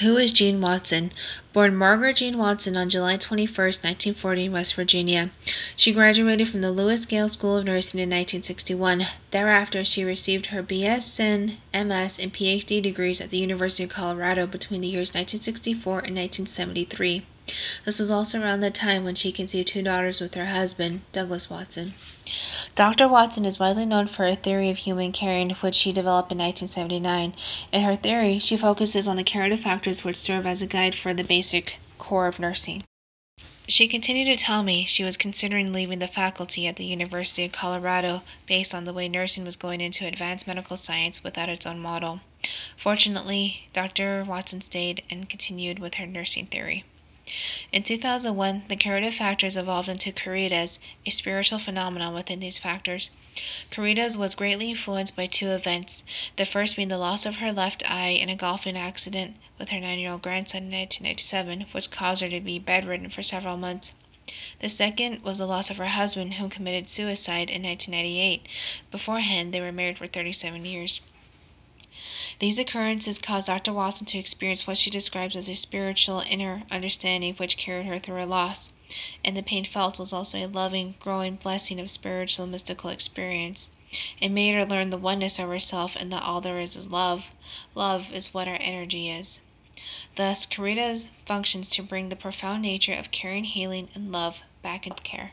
Who is Jean Watson? Born Margaret Jean Watson on July 21, 1940 in West Virginia. She graduated from the Lewis Gale School of Nursing in 1961. Thereafter, she received her BS, MS, and PhD degrees at the University of Colorado between the years 1964 and 1973. This was also around the time when she conceived 2 daughters with her husband, Douglas Watson. Dr. Watson is widely known for her theory of human caring, which she developed in 1979. In her theory, she focuses on the curative factors which serve as a guide for the basic core of nursing. She continued to tell me she was considering leaving the faculty at the University of Colorado based on the way nursing was going into advanced medical science without its own model. Fortunately, Dr. Watson stayed and continued with her nursing theory. In 2001, the curative factors evolved into curitas, a spiritual phenomenon within these factors. Curitas was greatly influenced by 2 events, the first being the loss of her left eye in a golfing accident with her 9-year-old grandson in 1997, which caused her to be bedridden for several months. The second was the loss of her husband, who committed suicide in 1998. Beforehand, they were married for 37 years. These occurrences caused Dr. Watson to experience what she describes as a spiritual inner understanding which carried her through her loss, and the pain felt was also a loving, growing blessing of spiritual mystical experience. It made her learn the oneness of herself and that all there is love. Love is what our energy is. Thus, Caritas functions to bring the profound nature of caring, healing, and love back into care.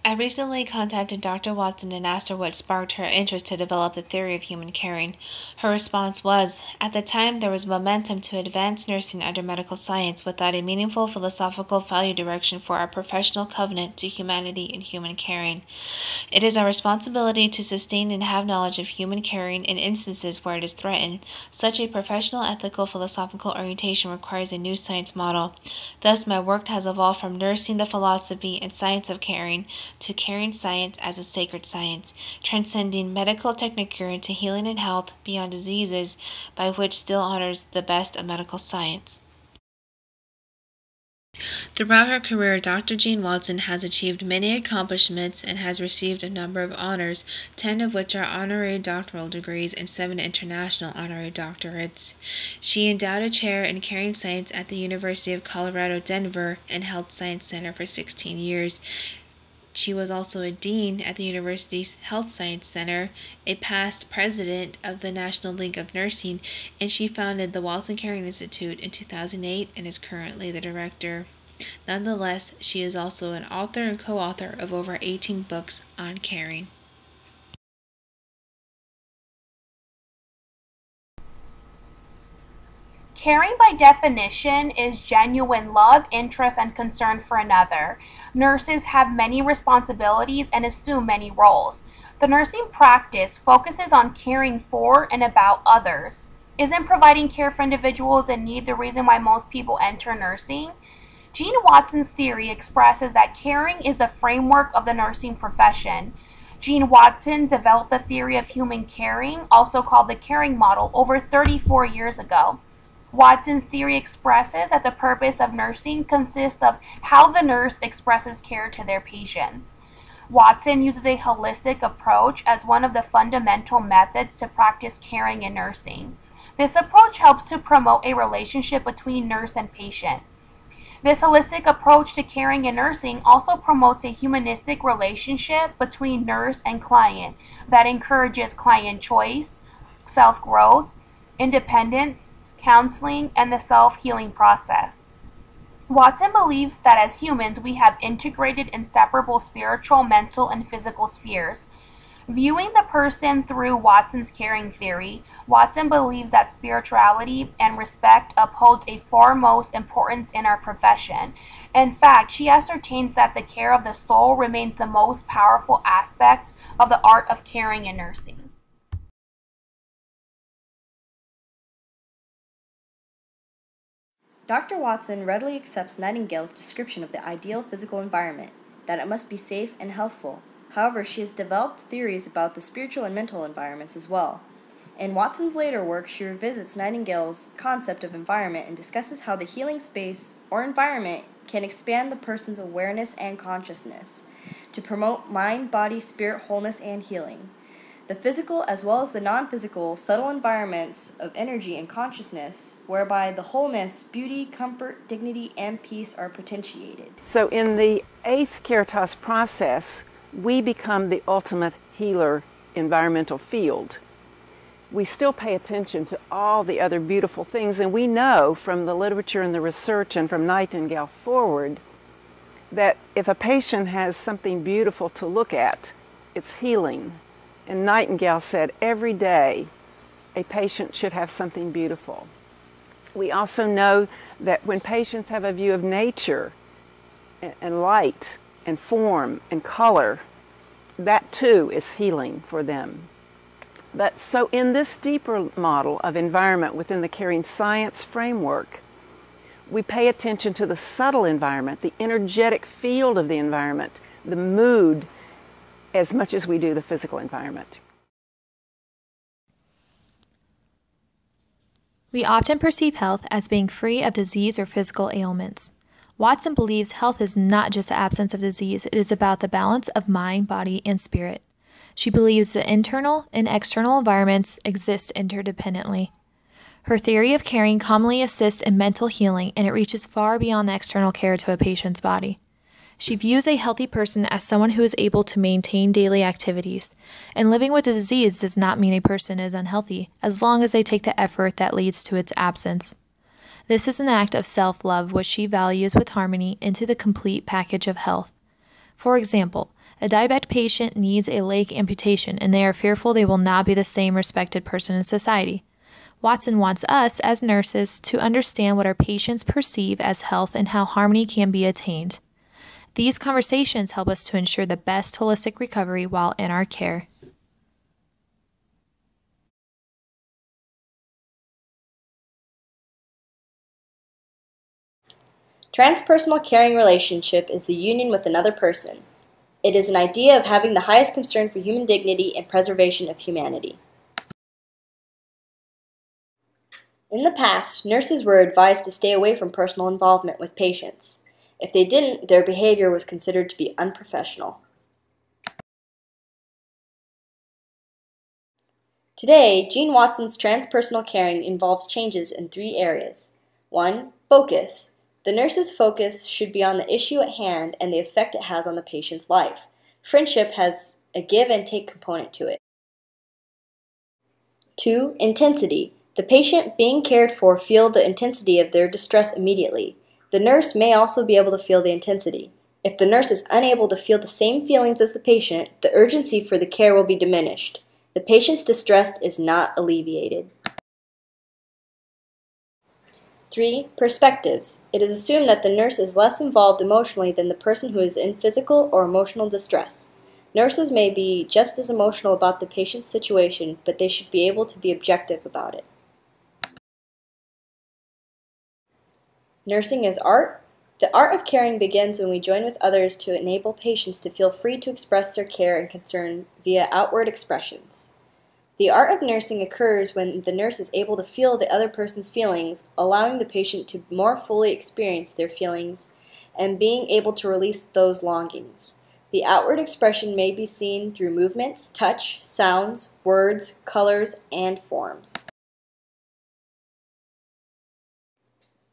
I recently contacted Dr. Watson and asked her what sparked her interest to develop the theory of human caring. Her response was, at the time there was momentum to advance nursing under medical science without a meaningful philosophical value direction for our professional covenant to humanity and human caring. It is our responsibility to sustain and have knowledge of human caring in instances where it is threatened. Such a professional, ethical, philosophical orientation requires a new science model. Thus, my work has evolved from nursing the philosophy and science of caring to caring science as a sacred science, transcending medical technique into healing and health beyond diseases, by which still honors the best of medical science. Throughout her career, Dr. Jean Watson has achieved many accomplishments and has received a number of honors, 10 of which are honorary doctoral degrees and 7 international honorary doctorates. She endowed a chair in caring science at the University of Colorado, Denver, and Health Science Center for 16 years. She was also a dean at the university's Health Science Center, a past president of the National League of Nursing, and she founded the Watson Caring Institute in 2008 and is currently the director. Nonetheless, she is also an author and co-author of over 18 books on caring. Caring by definition is genuine love, interest, and concern for another. Nurses have many responsibilities and assume many roles. The nursing practice focuses on caring for and about others. Isn't providing care for individuals in need the reason why most people enter nursing? Jean Watson's theory expresses that caring is the framework of the nursing profession. Jean Watson developed the theory of human caring, also called the caring model, over 34 years ago. Watson's theory expresses that the purpose of nursing consists of how the nurse expresses care to their patients. Watson uses a holistic approach as one of the fundamental methods to practice caring in nursing. This approach helps to promote a relationship between nurse and patient. This holistic approach to caring in nursing also promotes a humanistic relationship between nurse and client that encourages client choice, self-growth, independence, counseling, and the self-healing process. Watson believes that as humans we have integrated inseparable spiritual, mental, and physical spheres. Viewing the person through Watson's caring theory, Watson believes that spirituality and respect upholds a foremost importance in our profession. In fact, she ascertains that the care of the soul remains the most powerful aspect of the art of caring in nursing. Dr. Watson readily accepts Nightingale's description of the ideal physical environment, that it must be safe and healthful. However, she has developed theories about the spiritual and mental environments as well. In Watson's later work, she revisits Nightingale's concept of environment and discusses how the healing space or environment can expand the person's awareness and consciousness to promote mind, body, spirit wholeness and healing. The physical as well as the non-physical subtle environments of energy and consciousness, whereby the wholeness, beauty, comfort, dignity, and peace are potentiated. So in the 8th Caritas process, we become the ultimate healer environmental field. We still pay attention to all the other beautiful things, and we know from the literature and the research and from Nightingale forward that if a patient has something beautiful to look at, it's healing. And Nightingale said every day a patient should have something beautiful. We also know that when patients have a view of nature and light and form and color, that too is healing for them. But so in this deeper model of environment within the caring science framework, we pay attention to the subtle environment, the energetic field of the environment, the mood, as much as we do the physical environment. We often perceive health as being free of disease or physical ailments. Watson believes health is not just the absence of disease, it is about the balance of mind, body, and spirit. She believes the internal and external environments exist interdependently. Her theory of caring commonly assists in mental healing, and it reaches far beyond the external care to a patient's body. She views a healthy person as someone who is able to maintain daily activities, and living with a disease does not mean a person is unhealthy, as long as they take the effort that leads to its absence. This is an act of self-love which she values with harmony into the complete package of health. For example, a diabetic patient needs a leg amputation, and they are fearful they will not be the same respected person in society. Watson wants us, as nurses, to understand what our patients perceive as health and how harmony can be attained. These conversations help us to ensure the best holistic recovery while in our care. Transpersonal caring relationship is the union with another person. It is an idea of having the highest concern for human dignity and preservation of humanity. In the past, nurses were advised to stay away from personal involvement with patients. If they didn't, their behavior was considered to be unprofessional. Today, Jean Watson's transpersonal caring involves changes in 3 areas. 1. Focus. The nurse's focus should be on the issue at hand and the effect it has on the patient's life. Friendship has a give and take component to it. 2. Intensity. The patient being cared for feel the intensity of their distress immediately. The nurse may also be able to feel the intensity. If the nurse is unable to feel the same feelings as the patient, the urgency for the care will be diminished. The patient's distress is not alleviated. 3. Perspectives. It is assumed that the nurse is less involved emotionally than the person who is in physical or emotional distress. Nurses may be just as emotional about the patient's situation, but they should be able to be objective about it. Nursing is art. The art of caring begins when we join with others to enable patients to feel free to express their care and concern via outward expressions. The art of nursing occurs when the nurse is able to feel the other person's feelings, allowing the patient to more fully experience their feelings and being able to release those longings. The outward expression may be seen through movements, touch, sounds, words, colors, and forms.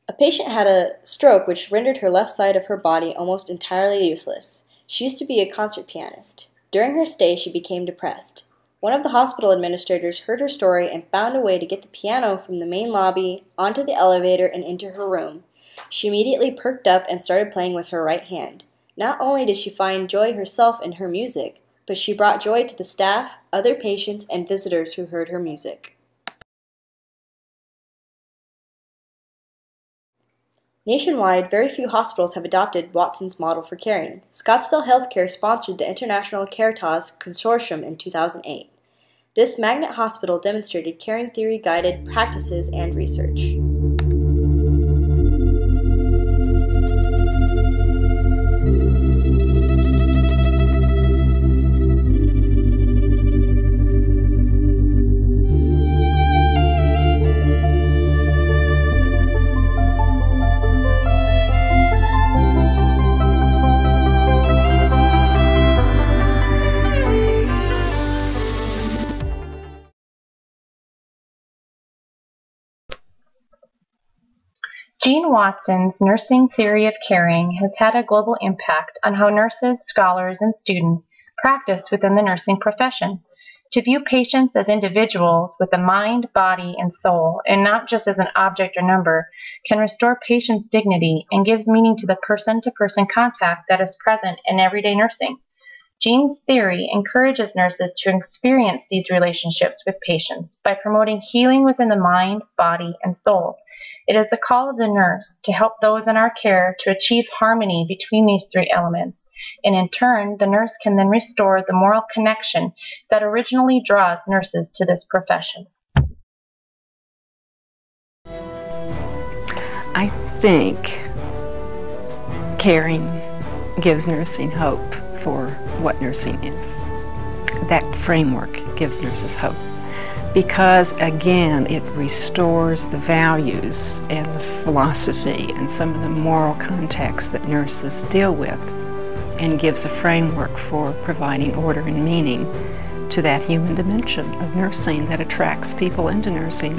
A patient had a stroke which rendered her left side of her body almost entirely useless. She used to be a concert pianist. During her stay, she became depressed. One of the hospital administrators heard her story and found a way to get the piano from the main lobby onto the elevator and into her room. She immediately perked up and started playing with her right hand. Not only did she find joy herself in her music, but she brought joy to the staff, other patients, and visitors who heard her music. Nationwide, very few hospitals have adopted Watson's model for caring. Scottsdale Healthcare sponsored the International Caritas Consortium in 2008. This magnet hospital demonstrated caring theory-guided practices and research. Jean Watson's nursing theory of caring has had a global impact on how nurses, scholars, and students practice within the nursing profession. To view patients as individuals with a mind, body, and soul, and not just as an object or number, can restore patients' dignity and gives meaning to the person-to-person contact that is present in everyday nursing. Jean's theory encourages nurses to experience these relationships with patients by promoting healing within the mind, body, and soul. It is the call of the nurse to help those in our care to achieve harmony between these three elements, and in turn, the nurse can then restore the moral connection that originally draws nurses to this profession. I think caring gives nursing hope for what nursing is. That framework gives nurses hope because, again, it restores the values and the philosophy and some of the moral context that nurses deal with and gives a framework for providing order and meaning to that human dimension of nursing that attracts people into nursing.